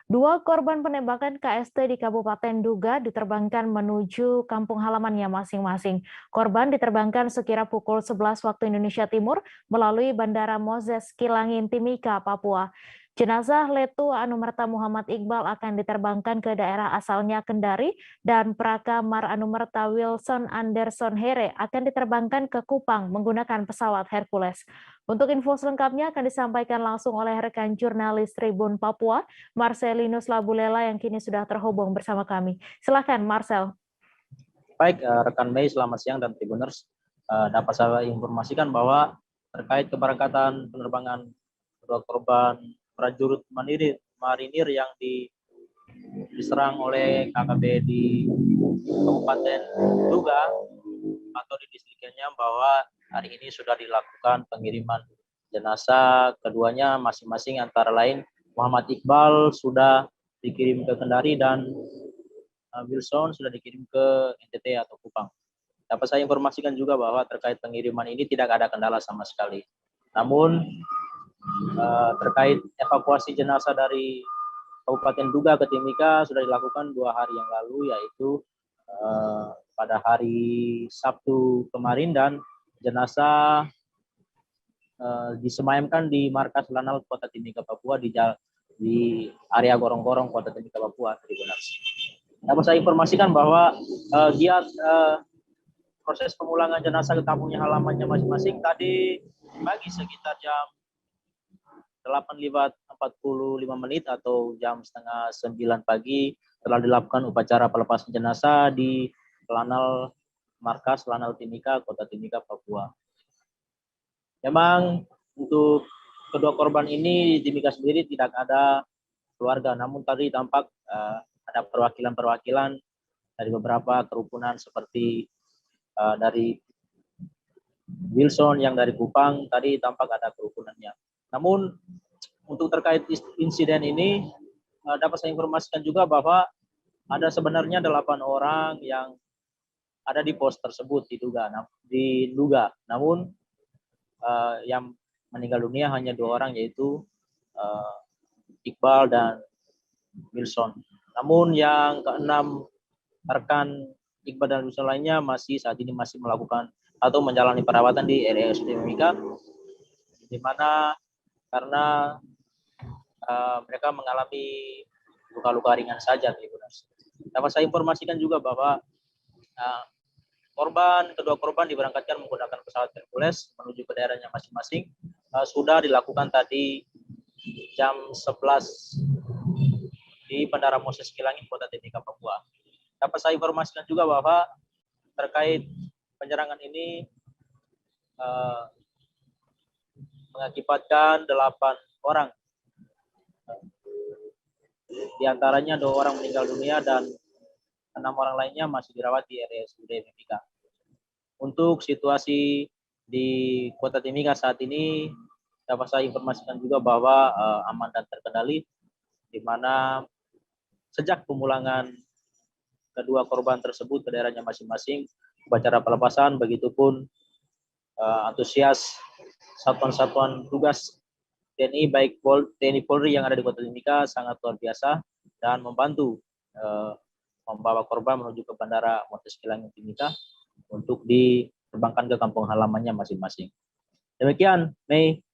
Dua korban penembakan KST di Kabupaten Duga diterbangkan menuju kampung halamannya masing-masing. Korban diterbangkan sekira pukul 11 waktu Indonesia Timur melalui Bandara Moses Kilangin Timika, Papua. Jenazah Letu Anumerta Muhammad Iqbal akan diterbangkan ke daerah asalnya Kendari dan Praka Mar Anumerta Wilson Anderson Here akan diterbangkan ke Kupang menggunakan pesawat Hercules. Untuk info selengkapnya akan disampaikan langsung oleh rekan jurnalis Tribun Papua, Marcelinus Labulela yang kini sudah terhubung bersama kami. Silakan, Marcel. Baik, rekan Mei, selamat siang dan Tribuners. Dapat saya informasikan bahwa terkait keberangkatan penerbangan kedua korban prajurit marinir yang diserang oleh KKB di Kabupaten Duga atau di distrik Kenyam, bahwa hari ini sudah dilakukan pengiriman jenazah keduanya masing-masing, antara lain Muhammad Iqbal sudah dikirim ke Kendari dan Wilson sudah dikirim ke NTT atau Kupang. Dapat saya informasikan juga bahwa terkait pengiriman ini tidak ada kendala sama sekali. Namun terkait evakuasi jenazah dari Kabupaten Duga ke Timika sudah dilakukan 2 hari yang lalu, yaitu pada hari Sabtu kemarin, dan jenazah disemayamkan di markas Lanal Kota Timika, Papua, di area Gorong-Gorong Kota Timika, Papua. Dapat saya informasikan bahwa giat proses pemulangan jenazah ke kampungnya halamannya masing-masing tadi pagi sekitar jam 8:45 atau jam setengah 9 pagi telah dilakukan upacara pelepasan jenazah di Lanal Markas Lanal Timika, Kota Timika, Papua. Memang untuk kedua korban ini di Timika sendiri tidak ada keluarga, namun tadi tampak ada perwakilan-perwakilan dari beberapa kerukunan seperti dari Wilson yang dari Kupang, tadi tampak ada kerukunannya. Namun untuk terkait insiden ini dapat saya informasikan juga bahwa ada sebenarnya 8 orang yang ada di pos tersebut di Duga. Namun yang meninggal dunia hanya 2 orang, yaitu Iqbal dan Wilson. Namun yang keenam rekan Iqbal dan Wilson lainnya saat ini masih melakukan atau menjalani perawatan di RSUD Mimika, di mana karena mereka mengalami luka-luka ringan saja. Dapat saya informasikan juga bahwa kedua korban diberangkatkan menggunakan pesawat Hercules menuju ke daerahnya masing-masing. Sudah dilakukan tadi jam 11 di Bandara Moses Kilangin, Kota Timika, Papua. Dapat saya informasikan juga bahwa terkait penyerangan ini mengakibatkan 8 orang. Di antaranya 2 orang meninggal dunia dan 6 orang lainnya masih dirawat di RSUD Timika. Untuk situasi di Kota Timika saat ini dapat saya informasikan juga bahwa aman dan terkendali, di mana sejak pemulangan kedua korban tersebut ke daerahnya masing-masing, upacara pelepasan, begitupun antusias satuan-satuan tugas TNI, baik TNI Polri yang ada di Kota Timika, sangat luar biasa dan membantu membawa korban menuju ke Bandara Moses Kilangin Timika untuk diterbangkan ke kampung halamannya masing-masing. Demikian, Mei.